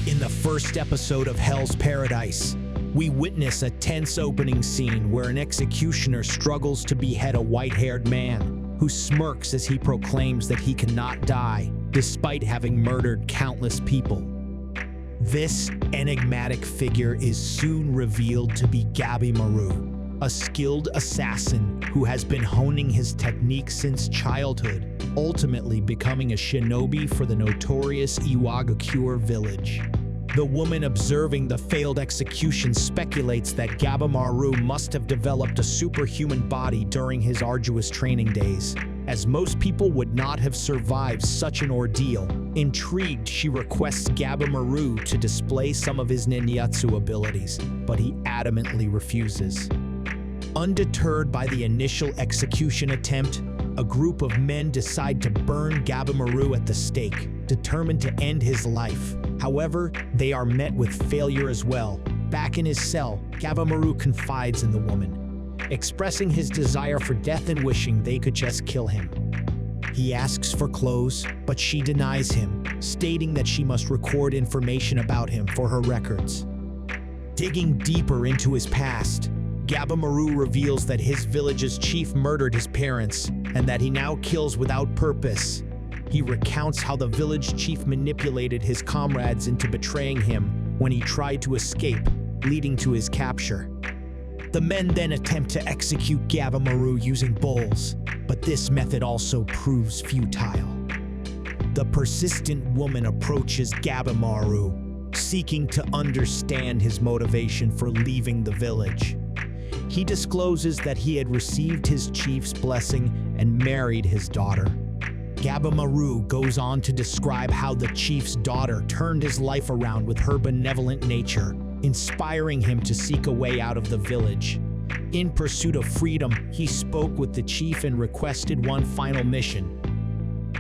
In the first episode of Hell's Paradise, we witness a tense opening scene where an executioner struggles to behead a white-haired man who smirks as he proclaims that he cannot die despite having murdered countless people. This enigmatic figure is soon revealed to be Gabimaru, a skilled assassin who has been honing his techniques since childhood, ultimately becoming a shinobi for the notorious Iwagakure village. The woman observing the failed execution speculates that Gabimaru must have developed a superhuman body during his arduous training days, as most people would not have survived such an ordeal. Intrigued, she requests Gabimaru to display some of his ninjutsu abilities, but he adamantly refuses. Undeterred by the initial execution attempt, a group of men decide to burn Gabimaru at the stake, determined to end his life. However, they are met with failure as well. Back in his cell, Gabimaru confides in the woman, expressing his desire for death and wishing they could just kill him. He asks for clothes, but she denies him, stating that she must record information about him for her records. Digging deeper into his past, Gabimaru reveals that his village's chief murdered his parents and that he now kills without purpose. He recounts how the village chief manipulated his comrades into betraying him when he tried to escape, leading to his capture. The men then attempt to execute Gabimaru using bowls, but this method also proves futile. The persistent woman approaches Gabimaru, seeking to understand his motivation for leaving the village. He discloses that he had received his chief's blessing and married his daughter. Gabimaru goes on to describe how the chief's daughter turned his life around with her benevolent nature, inspiring him to seek a way out of the village. In pursuit of freedom, he spoke with the chief and requested one final mission.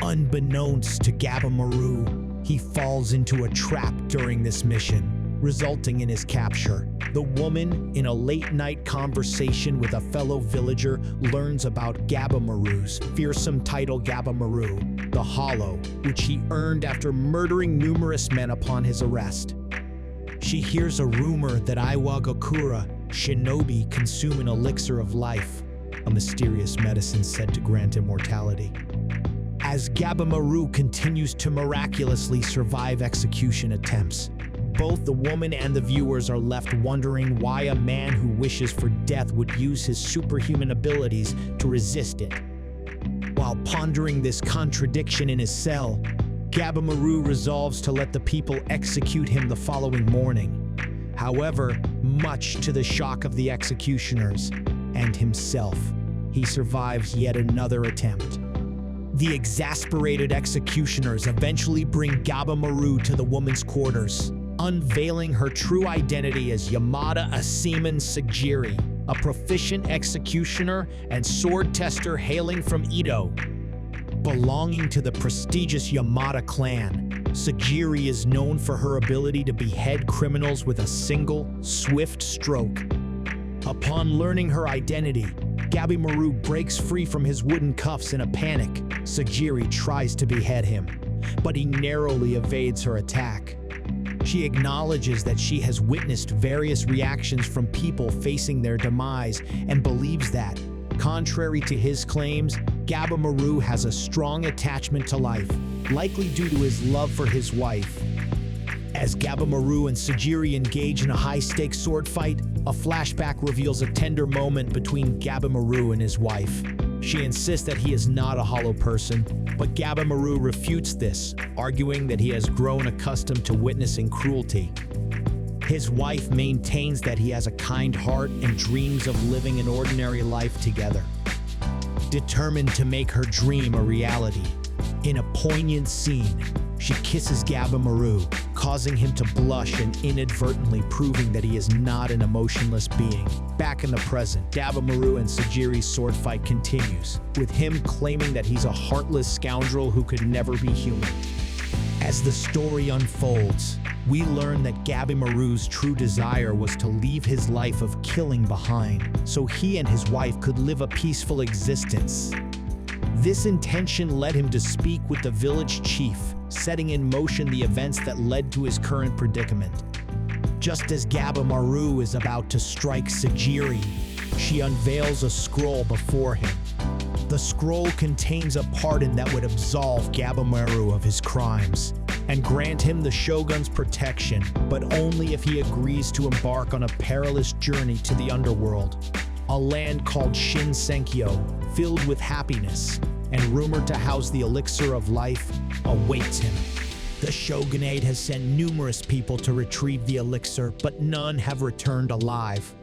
Unbeknownst to Gabimaru, he falls into a trap during this mission, resulting in his capture. The woman, in a late-night conversation with a fellow villager, learns about Gabimaru's fearsome title Gabimaru the Hollow, which he earned after murdering numerous men upon his arrest. She hears a rumor that Iwagakure Shinobi consume an elixir of life, a mysterious medicine said to grant immortality. As Gabimaru continues to miraculously survive execution attempts, both the woman and the viewers are left wondering why a man who wishes for death would use his superhuman abilities to resist it. While pondering this contradiction in his cell, Gabimaru resolves to let the people execute him the following morning. However, much to the shock of the executioners and himself, he survives yet another attempt. The exasperated executioners eventually bring Gabimaru to the woman's quarters, unveiling her true identity as Yamada Asaemon Sagiri, a proficient executioner and sword tester hailing from Edo. Belonging to the prestigious Yamada clan, Sagiri is known for her ability to behead criminals with a single, swift stroke. Upon learning her identity, Gabimaru breaks free from his wooden cuffs in a panic. Sagiri tries to behead him, but he narrowly evades her attack. She acknowledges that she has witnessed various reactions from people facing their demise and believes that, contrary to his claims, Gabimaru has a strong attachment to life, likely due to his love for his wife. As Gabimaru and Sagiri engage in a high-stakes sword fight, a flashback reveals a tender moment between Gabimaru and his wife. She insists that he is not a hollow person, but Gabimaru refutes this, arguing that he has grown accustomed to witnessing cruelty. His wife maintains that he has a kind heart and dreams of living an ordinary life together. Determined to make her dream a reality, in a poignant scene, she kisses Gabimaru, causing him to blush and inadvertently proving that he is not an emotionless being. Back in the present, Gabimaru and Sagiri's sword fight continues, with him claiming that he's a heartless scoundrel who could never be human. As the story unfolds, we learn that Gabimaru's true desire was to leave his life of killing behind, so he and his wife could live a peaceful existence. This intention led him to speak with the village chief, setting in motion the events that led to his current predicament. Just as Gabimaru is about to strike Sagiri, she unveils a scroll before him. The scroll contains a pardon that would absolve Gabimaru of his crimes and grant him the shogun's protection, but only if he agrees to embark on a perilous journey to the underworld, a land called Shinsenkyo, filled with happiness and rumored to house the elixir of life, awaits him. The shogunate has sent numerous people to retrieve the elixir, but none have returned alive.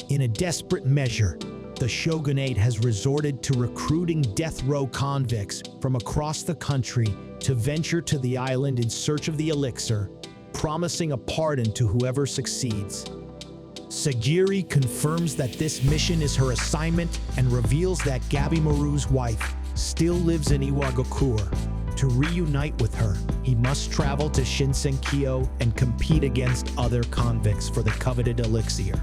In a desperate measure, the shogunate has resorted to recruiting death row convicts from across the country to venture to the island in search of the elixir, promising a pardon to whoever succeeds. Sagiri confirms that this mission is her assignment and reveals that Gabimaru's wife still lives in Iwagakure. To reunite with her, he must travel to Shinsenkyo and compete against other convicts for the coveted elixir.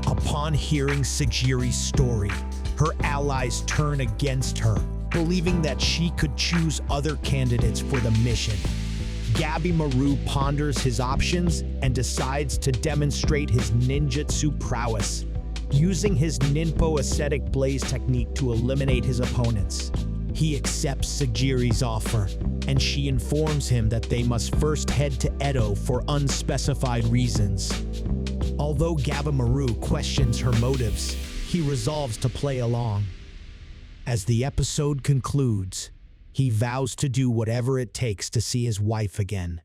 Upon hearing Sagiri's story, her allies turn against her, believing that she could choose other candidates for the mission. Gabimaru ponders his options and decides to demonstrate his ninjutsu prowess, using his Ninpo ascetic blaze technique to eliminate his opponents. He accepts Sagiri's offer, and she informs him that they must first head to Edo for unspecified reasons. Although Gabimaru questions her motives, he resolves to play along. As the episode concludes, he vows to do whatever it takes to see his wife again.